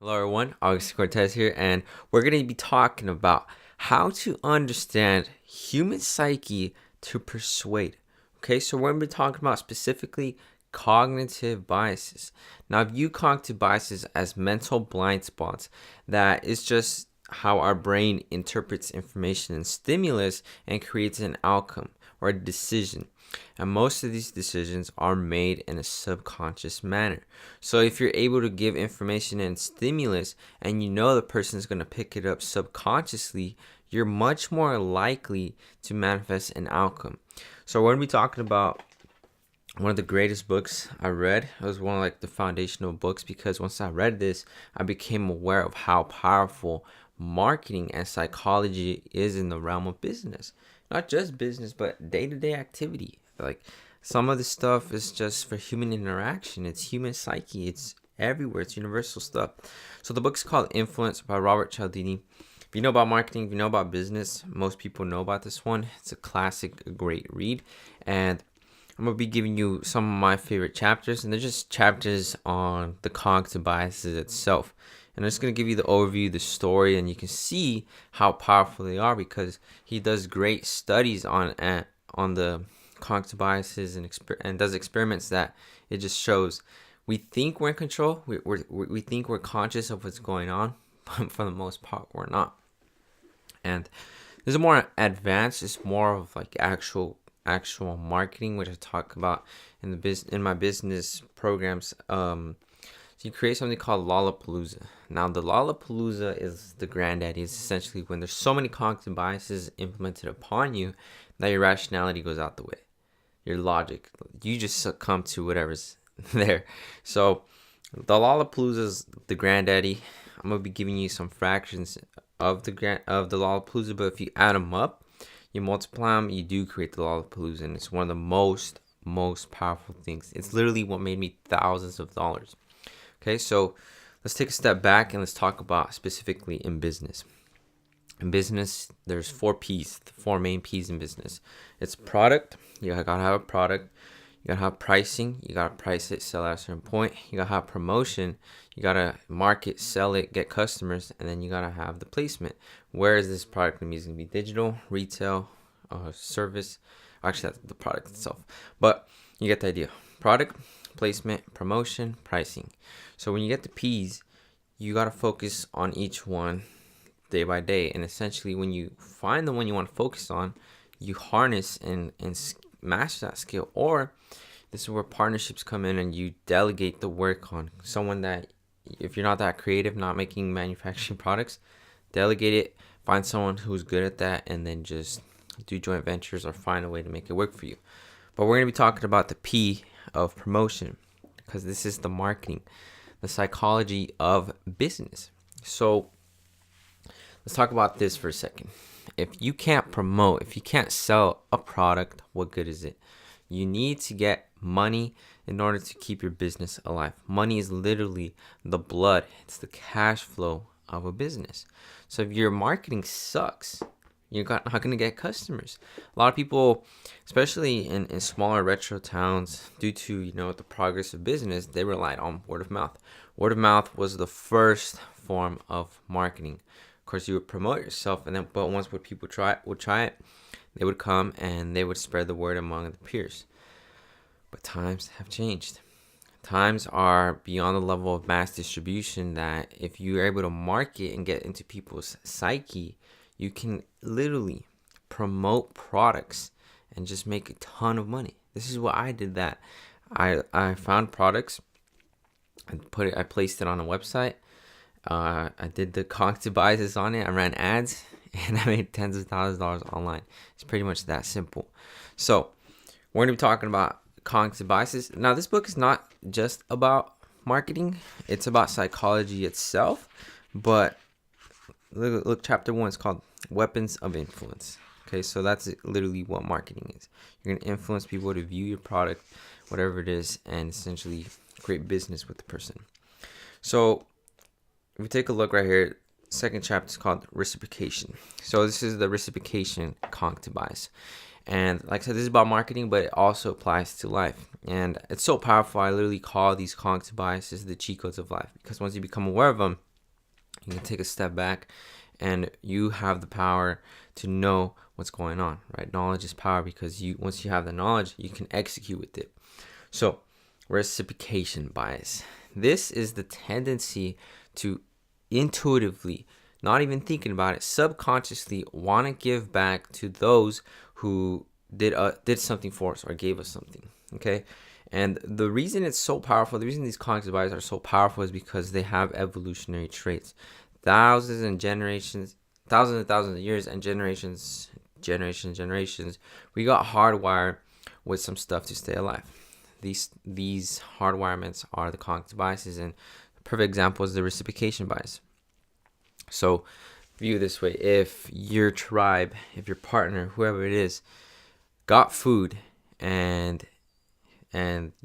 Hello, everyone. August Cortez here, and we're going to be talking about how to understand human psyche to persuade. Okay, so we're going to be talking about specifically cognitive biases. Now, view cognitive biases as mental blind spots that is just how our brain interprets information and stimulus and creates an outcome or a decision. And most of these decisions are made in a subconscious manner. So if you're able to give information and stimulus and you know the person is going to pick it up subconsciously, you're much more likely to manifest an outcome. So we're going to be talking about one of the greatest books I read. It was one of the foundational books because once I read this, I became aware of how powerful marketing and psychology is in the realm of business. Not just business, but day-to-day activity. Some of the stuff is just for human interaction. It's human psyche. It's everywhere. It's universal stuff. So the book's called Influence by Robert Cialdini. If you know about marketing, if you know about business, most people know about this one. It's a classic, a great read. And I'm going to be giving you some of my favorite chapters. And they're just chapters on the cognitive biases itself. And I'm just going to give you the overview, the story, and you can see how powerful they are because he does great studies on the cognitive biases and does experiments that it just shows we think we're in control. We think we're conscious of what's going on, but for the most part, we're not. And this is more advanced. It's more of actual marketing, which I talk about in my business programs. So you create something called Lollapalooza. Now, the Lollapalooza is the granddaddy. It's essentially when there's so many cognitive biases implemented upon you that your rationality goes out the way. Your logic. You just succumb to whatever's there. So the Lollapalooza is the granddaddy. I'm going to be giving you some fractions of the Lollapalooza, but if you add them up, you multiply them, you do create the Lollapalooza, and it's one of the most powerful things. It's literally what made me thousands of dollars. Okay, so let's take a step back and let's talk about specifically in business. In business, there's 4 P's, the 4 main P's in business. It's product. You gotta have a product. You gotta have pricing. You gotta price it, sell at a certain point. You gotta have promotion. You gotta market, sell it, get customers, and then you gotta have the placement. Where is this product going to be? Digital, retail, service. Actually, that's the product itself. But you get the idea. Product, placement, promotion, pricing. So when you get the P's, you got to focus on each one day by day. And essentially, when you find the one you want to focus on, you harness and master that skill. Or this is where partnerships come in and you delegate the work on someone that, if you're not that creative, not making manufacturing products, delegate it, find someone who's good at that, and then just do joint ventures or find a way to make it work for you. But we're going to be talking about the P of promotion because this is the marketing, the psychology of business. So let's talk about this for a second. If you can't promote, if you can't sell a product, what good is it? You need to get money in order to keep your business alive. Money is literally the blood. It's the cash flow of a business. So if your marketing sucks, you're not going to get customers. A lot of people, especially in smaller retro towns, due to the progress of business, they relied on word of mouth. Word of mouth was the first form of marketing. Of course, you would promote yourself, but once people would try it, they would come and they would spread the word among the peers. But times have changed. Times are beyond the level of mass distribution that if you're able to market and get into people's psyche, you can literally promote products and just make a ton of money. This is what I did. That I found products and I placed it on a website. I did the cognitive biases on it. I ran ads and I made tens of thousands of dollars online. It's pretty much that simple. So we're going to be talking about cognitive biases. Now, this book is not just about marketing. It's about psychology itself. But look, chapter 1 is called Weapons of Influence. Okay, so that's literally what marketing is. You're going to influence people to view your product, whatever it is, and essentially create business with the person. So if we take a look right here, second chapter is called Reciprocation. So this is the reciprocation cognitive bias. And like I said, this is about marketing, but it also applies to life. And it's so powerful. I literally call these cognitive biases the cheat codes of life, because once you become aware of them, You can take a step back, and you have the power to know what's going on, right? Knowledge is power, because once you have the knowledge, you can execute with it. So, reciprocation bias. This is the tendency to intuitively, not even thinking about it, subconsciously want to give back to those who did something for us or gave us something. Okay, and the reason it's so powerful, the reason these cognitive biases are so powerful, is because they have evolutionary traits. Thousands and thousands of years and generations, we got hardwired with some stuff to stay alive. These hardwirements are the cognitive biases, and a perfect example is the reciprocation bias. So view this way: if your tribe, if your partner, whoever it is, got food and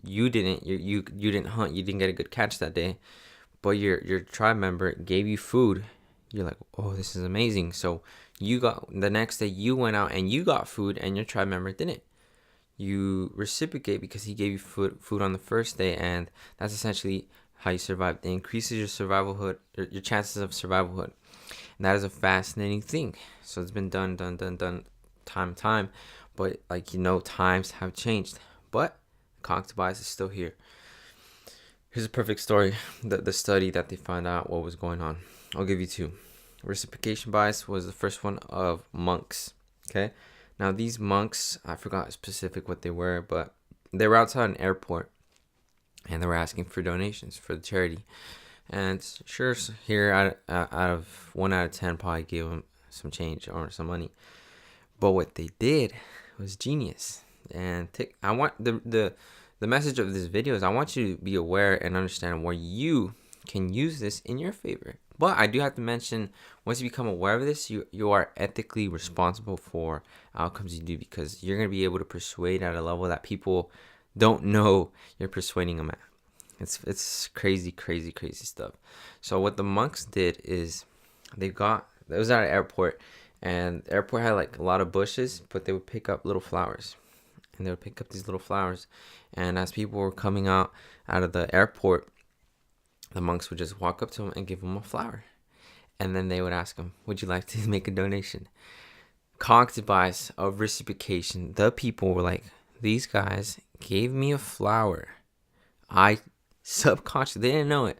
you didn't hunt, you didn't get a good catch that day, but your tribe member gave you food, you're like, oh, this is amazing. So you got, the next day you went out and you got food and your tribe member didn't. You reciprocate because he gave you food on the first day, and that's essentially how you survive. It increases your chances of survivalhood, and that is a fascinating thing. So it's been done time, but times have changed, but cognitive bias is still here. Here's a perfect story. The study that they found out what was going on. I'll give you two. Reciprocation bias was the first one of monks. Okay. Now these monks, I forgot specific what they were, but they were outside an airport and they were asking for donations for the charity. And sure, here out of 1 out of 10 probably gave them some change or some money. But what they did was genius. And I want the message of this video is I want you to be aware and understand where you can use this in your favor. But I do have to mention, once you become aware of this, you are ethically responsible for outcomes you do, because you're going to be able to persuade at a level that people don't know you're persuading them at. It's crazy stuff. So what the monks did is it was at an airport, and the airport had like a lot of bushes, but they would pick up little flowers. And they would pick up these little flowers, and as people were coming out of the airport, the monks would just walk up to them and give them a flower. And then they would ask them, would you like to make a donation? Cognitive bias of reciprocation. The people were like, these guys gave me a flower. I subconsciously, they didn't know it,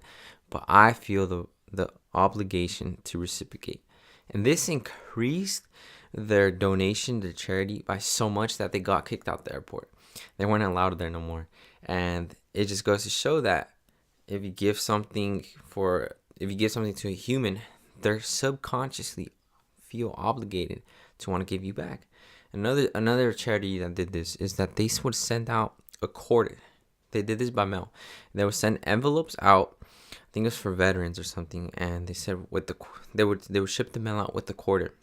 but I feel the obligation to reciprocate. And this increased their donation to charity by so much that they got kicked out the airport. They weren't allowed there no more. And it just goes to show that if you give something to a human, they subconsciously feel obligated to want to give you back. Another charity that did this is that they would send out a quarter. They did this by mail. They would send envelopes out. I think it was for veterans or something, and they said they would ship the mail out with the quarter.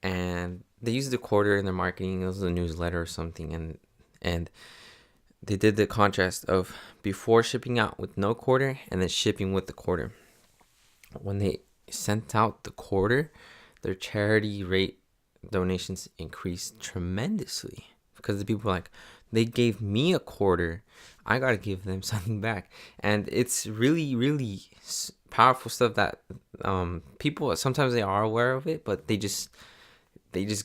And they used the quarter in their marketing. It was a newsletter or something, and they did the contrast of before shipping out with no quarter and then shipping with the quarter. When they sent out the quarter, their charity rate donations increased tremendously, because the people were like, they gave me a quarter, I gotta give them something back. And it's really powerful stuff that people sometimes they are aware of it, but they just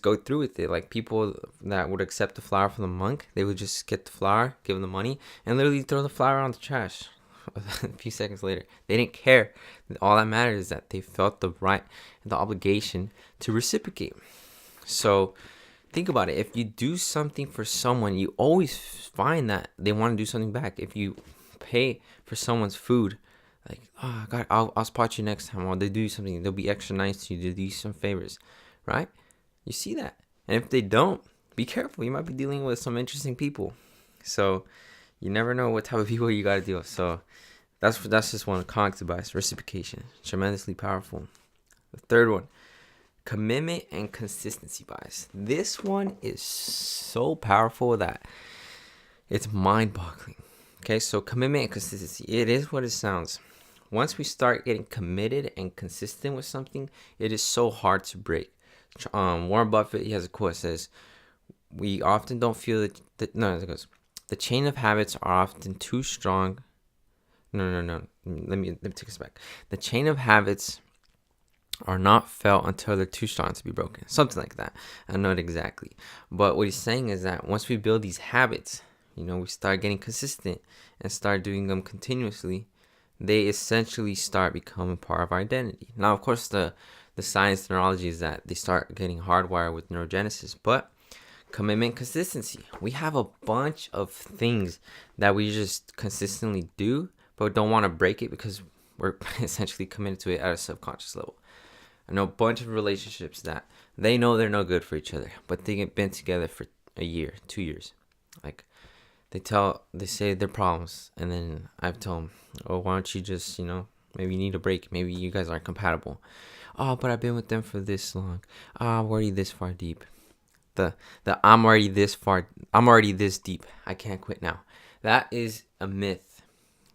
go through with it. Like people that would accept the flower from the monk, they would just get the flower, give them the money, and literally throw the flower on the trash a few seconds later. They didn't care. All that mattered is that they felt the right and the obligation to reciprocate. So think about it. If you do something for someone, you always find that they want to do something back. If you pay for someone's food, like, oh God, I'll spot you next time. Or they do something, they'll be extra nice to you. They'll do you some favors, right? You see that. And if they don't, be careful. You might be dealing with some interesting people. So you never know what type of people you got to deal with. So that's just one. Cognitive bias, reciprocation, tremendously powerful. The third one, commitment and consistency bias. This one is so powerful that it's mind-boggling. Okay, so commitment and consistency. It is what it sounds. Once we start getting committed and consistent with something, it is so hard to break. Warren Buffett, he has a quote that says, we often don't feel it goes, the chain of habits are often too strong. No. Let me take this back. The chain of habits are not felt until they're too strong to be broken. Something like that. I don't know it exactly. But what he's saying is that once we build these habits, we start getting consistent and start doing them continuously, they essentially start becoming part of our identity. Now, of course, the science neurology is that they start getting hardwired with neurogenesis, but commitment, consistency. We have a bunch of things that we just consistently do, but don't want to break it because we're essentially committed to it at a subconscious level. I know a bunch of relationships that they know they're no good for each other, but they get been together for a year, 2 years. Like they say their problems, and then I've told them, oh, why don't you just, maybe you need a break. Maybe you guys aren't compatible. Oh, but I've been with them for this long. I'm already this far deep. The I'm already this deep. I can't quit now. That is a myth.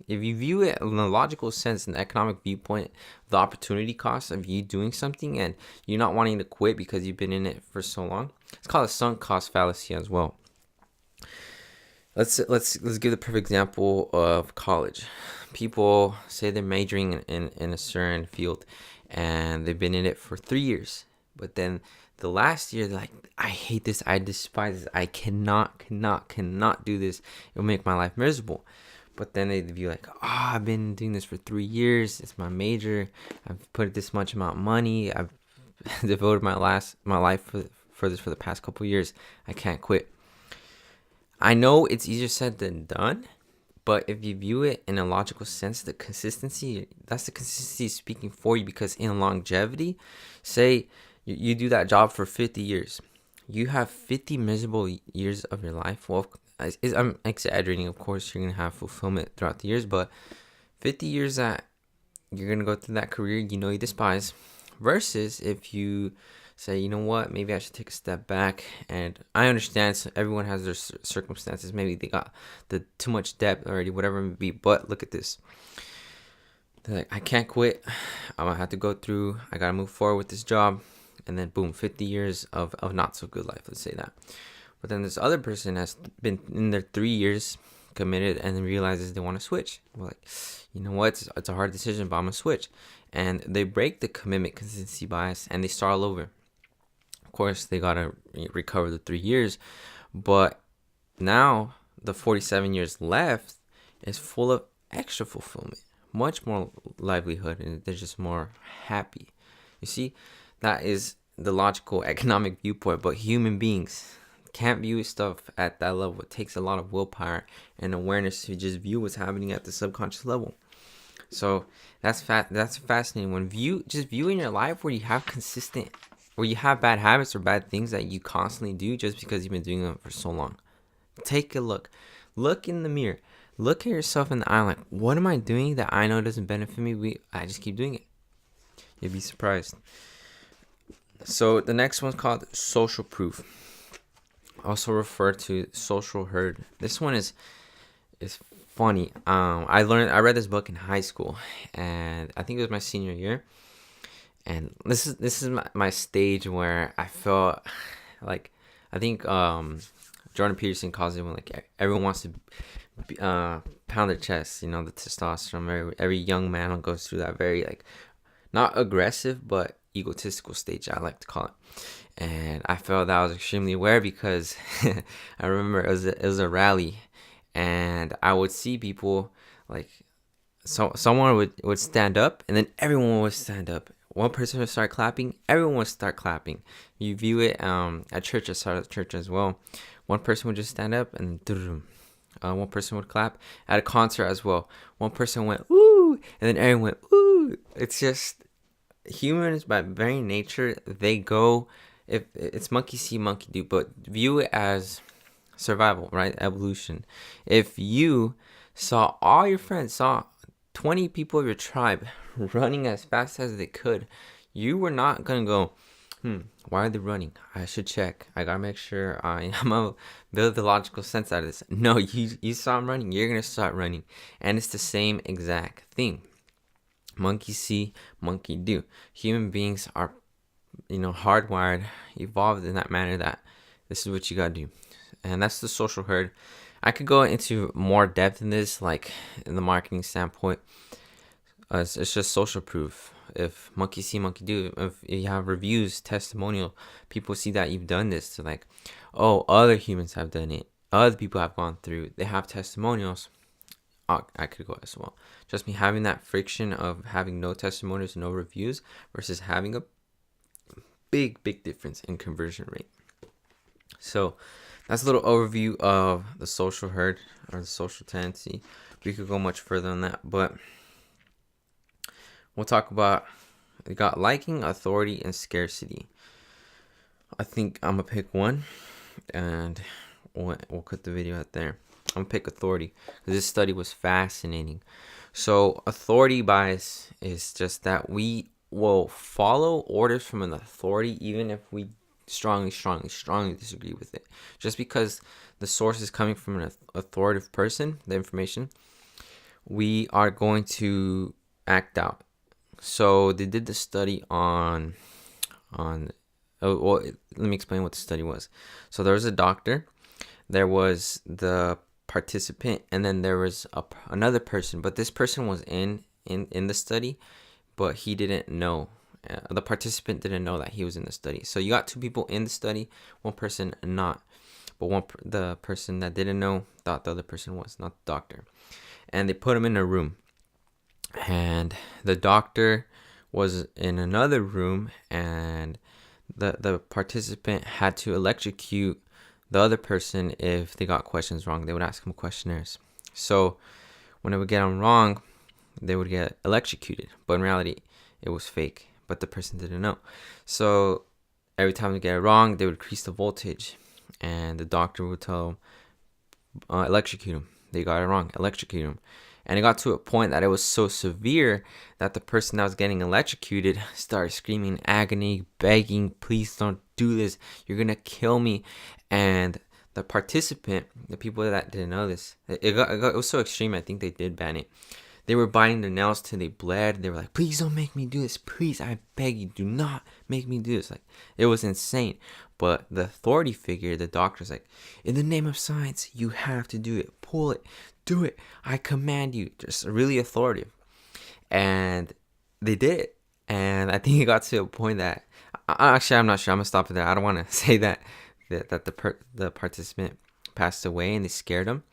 If you view it in a logical sense, in the economic viewpoint, the opportunity cost of you doing something and you not wanting to quit because you've been in it for so long, it's called a sunk cost fallacy as well. Let's give the perfect example of college. People say they're majoring in a certain field and they've been in it for 3 years, but then the last year they're like, I hate this, I despise this, I cannot do this, it'll make my life miserable. But then they'd be like, I've been doing this for 3 years, it's my major, I've put this much amount of money, I've devoted my life for this for the past couple of years, I can't quit. I know it's easier said than done, but if you view it in a logical sense, that's the consistency speaking for you, because in longevity, say you do that job for 50 years, you have 50 miserable years of your life. Well, I'm exaggerating, of course, you're going to have fulfillment throughout the years, but 50 years that you're going to go through that career you despise, versus if you say, you know what, maybe I should take a step back. And I understand everyone has their circumstances. Maybe they got too much debt already, whatever it may be. But look at this. They're like, I can't quit. I'm going to have to go through. I got to move forward with this job. And then boom, 50 years of not so good life. Let's say that. But then this other person has been in their 3 years committed and then realizes they want to switch. We're like, you know what? It's a hard decision, but I'm going to switch. And they break the commitment consistency bias and they start all over. Of course, they got to recover the 3 years. But now the 47 years left is full of extra fulfillment. Much more livelihood, and they're just more happy. You see, that is the logical economic viewpoint, but human beings can't view stuff at that level. It takes a lot of willpower and awareness to just view what's happening at the subconscious level. So that's fascinating. When viewing your life where you have bad habits or bad things that you constantly do just because you've been doing them for so long. Take a look. Look in the mirror. Look at yourself in the eye like, what am I doing that I know doesn't benefit me? I just keep doing it. You'd be surprised. So the next one's called social proof. Also referred to social herd. This one is funny. I read this book in high school, and I think it was my senior year. And this is my stage where I felt like, I think Jordan Peterson calls it when like everyone wants to pound their chest. The testosterone. Every young man goes through that very like not aggressive but egotistical stage, I like to call it. And I felt that I was extremely aware because I remember it was a rally, and I would see people like someone would stand up, and then everyone would stand up. One person would start clapping, everyone would start clapping. You view it at church. I saw it at church as well. One person would just stand up, and one person would clap. At a concert as well, one person went woo, and then everyone went woo. It's just humans by very nature, they go, if it's monkey see, monkey do, but view it as survival, right? Evolution. If you saw all your friends, saw 20 people of your tribe running as fast as they could, you were not gonna go, why are they running? I should check. I gotta make sure I'm gonna build the logical sense out of this. No, you saw them running, you're gonna start running. And it's the same exact thing. Monkey see, monkey do. Human beings are, hardwired, evolved in that manner that this is what you gotta do. And that's the social herd. I could go into more depth in this, like in the marketing standpoint. It's just social proof. If monkey see, monkey do. If you have reviews, testimonial, people see that you've done this. To like, oh, other humans have done it. Other people have gone through. They have testimonials. I could go as well. Just me having that friction of having no testimonials, no reviews, versus having a big difference in conversion rate. So that's a little overview of the social herd or the social tendency. We could go much further on that, but we'll talk about, we got liking, authority, and scarcity. I think I'm gonna pick one, and we'll cut the video out there. I'm gonna pick authority because this study was fascinating. So authority bias is just that we will follow orders from an authority even if we strongly disagree with it. Just because the source is coming from an authoritative person, the information, we are going to act out. So they did the study on well, let me explain what the study was. So there was a doctor, there was the participant, and then there was another person, but this person was in the study, but he didn't know. The participant didn't know that he was in the study. So you got two people in the study, one person not, but the person that didn't know thought the other person was, not the doctor. And they put him in a room, and the doctor was in another room, and the participant had to electrocute the other person if they got questions wrong. They would ask him questionnaires. So when they would get them wrong, they would get electrocuted. But in reality, it was fake. But the person didn't know. So every time they get it wrong, they would increase the voltage. And the doctor would tell them, electrocute him. They got it wrong, electrocute him. And it got to a point that it was so severe that the person that was getting electrocuted started screaming agony, begging, please don't do this. You're going to kill me. And the participant, the people that didn't know this, it was so extreme, I think they did ban it. They were biting their nails till they bled. They were like, please don't make me do this. Please, I beg you, do not make me do this. Like, it was insane. But the authority figure, the doctor's like, in the name of science, you have to do it. Pull it. Do it. I command you. Just really authoritative. And they did it. And I think it got to a point that, actually, I'm not sure. I'm going to stop it there. I don't want to say that the participant passed away and they scared him.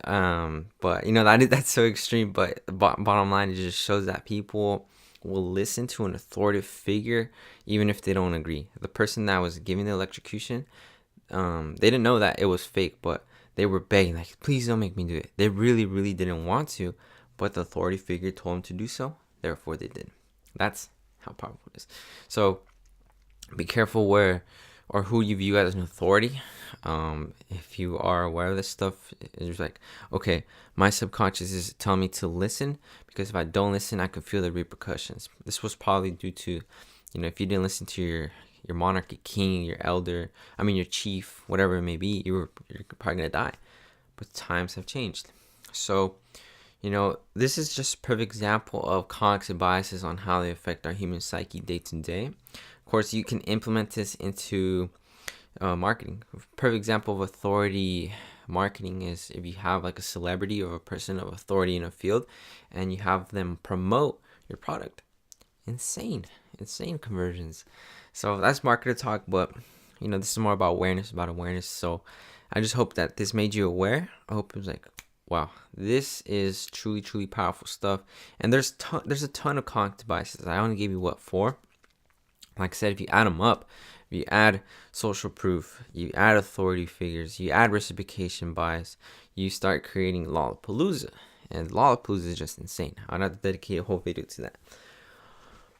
But that's so extreme. But bottom line, it just shows that people will listen to an authoritative figure even if they don't agree. The person that was giving the electrocution, they didn't know that it was fake, but they were begging, like, please don't make me do it. They really didn't want to, but the authority figure told them to do so, therefore they did. That's how powerful it is. So be careful where or who you view as an authority. If you are aware of this stuff, it's like, okay, my subconscious is telling me to listen, because if I don't listen, I could feel the repercussions. This was probably due to, if you didn't listen to your monarchy king, your elder, your chief, whatever it may be, you're probably gonna die. But times have changed. So, this is just a perfect example of cognitive biases on how they affect our human psyche day to day. Of course, you can implement this into marketing. A perfect example of authority marketing is if you have like a celebrity or a person of authority in a field and you have them promote your product. Insane conversions. So that's marketer talk, but this is more about awareness. So I just hope that this made you aware. I hope it was like, wow, this is truly powerful stuff. And there's a ton of cognitive biases. I only gave you 4. Like I said, if you add them up, if you add social proof, you add authority figures, you add reciprocation bias, you start creating Lollapalooza. And Lollapalooza is just insane. I'll have to dedicate a whole video to that.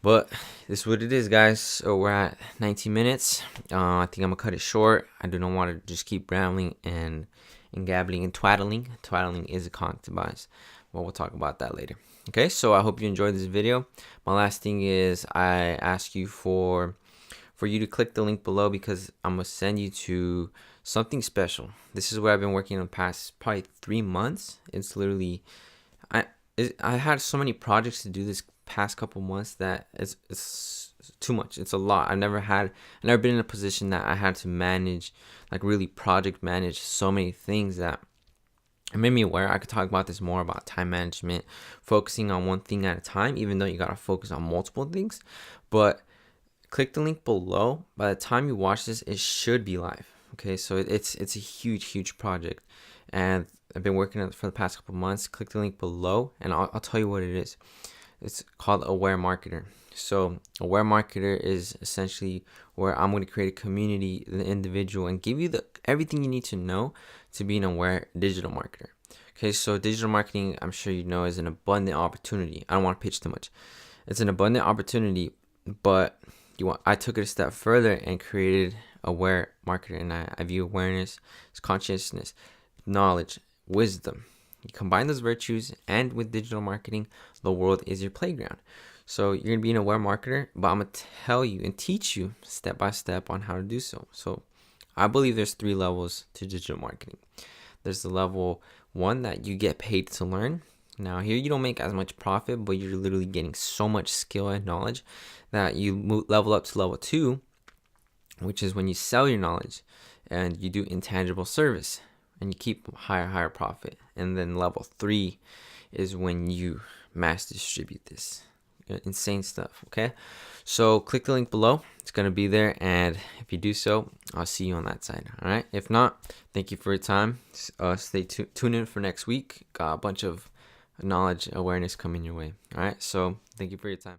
But this is what it is, guys. So we're at 19 minutes. I think I'm going to cut it short. I do not want to just keep rambling and gabbling and twaddling. Twaddling is a cognitive bias. Well, we'll talk about that later. Okay, so I hope you enjoyed this video. My last thing is I ask you for you to click the link below, because I'm going to send you to something special. This is what I've been working on the past probably 3 months. It's literally, I had so many projects to do this past couple months that it's too much. It's a lot. I've never been in a position that I had to manage, like really project manage so many things that it made me aware I could talk about this more about time management, focusing on one thing at a time, even though you got to focus on multiple things. But click the link below. By the time you watch this, it should be live. Okay, so it's a huge project, and I've been working on it for the past couple months. Click the link below, and I'll tell you what it is. It's called Aware Marketer. So Aware Marketer is essentially where I'm going to create a community, the individual, and give you everything you need to know to be an aware digital marketer. Okay, so digital marketing, I'm sure you know, is an abundant opportunity. I don't want to pitch too much. It's an abundant opportunity, but I took it a step further and created Aware Marketer, and I view awareness as consciousness, knowledge, wisdom. You combine those virtues, and with digital marketing, the world is your playground. So you're going to be an aware marketer, but I'm going to tell you and teach you step by step on how to do so. So I believe there's 3 levels to digital marketing. There's the level 1 that you get paid to learn. Now here you don't make as much profit, but you're literally getting so much skill and knowledge that you level up to level 2, which is when you sell your knowledge and you do intangible service and you keep higher profit. And then level 3 is when you mass distribute this. Insane stuff. Okay, so click the link below. It's gonna be there, and if you do so, I'll see you on that side. All right, if not, thank you for your time. Tune in for next week. Got a bunch of knowledge awareness coming your way. All right, so thank you for your time.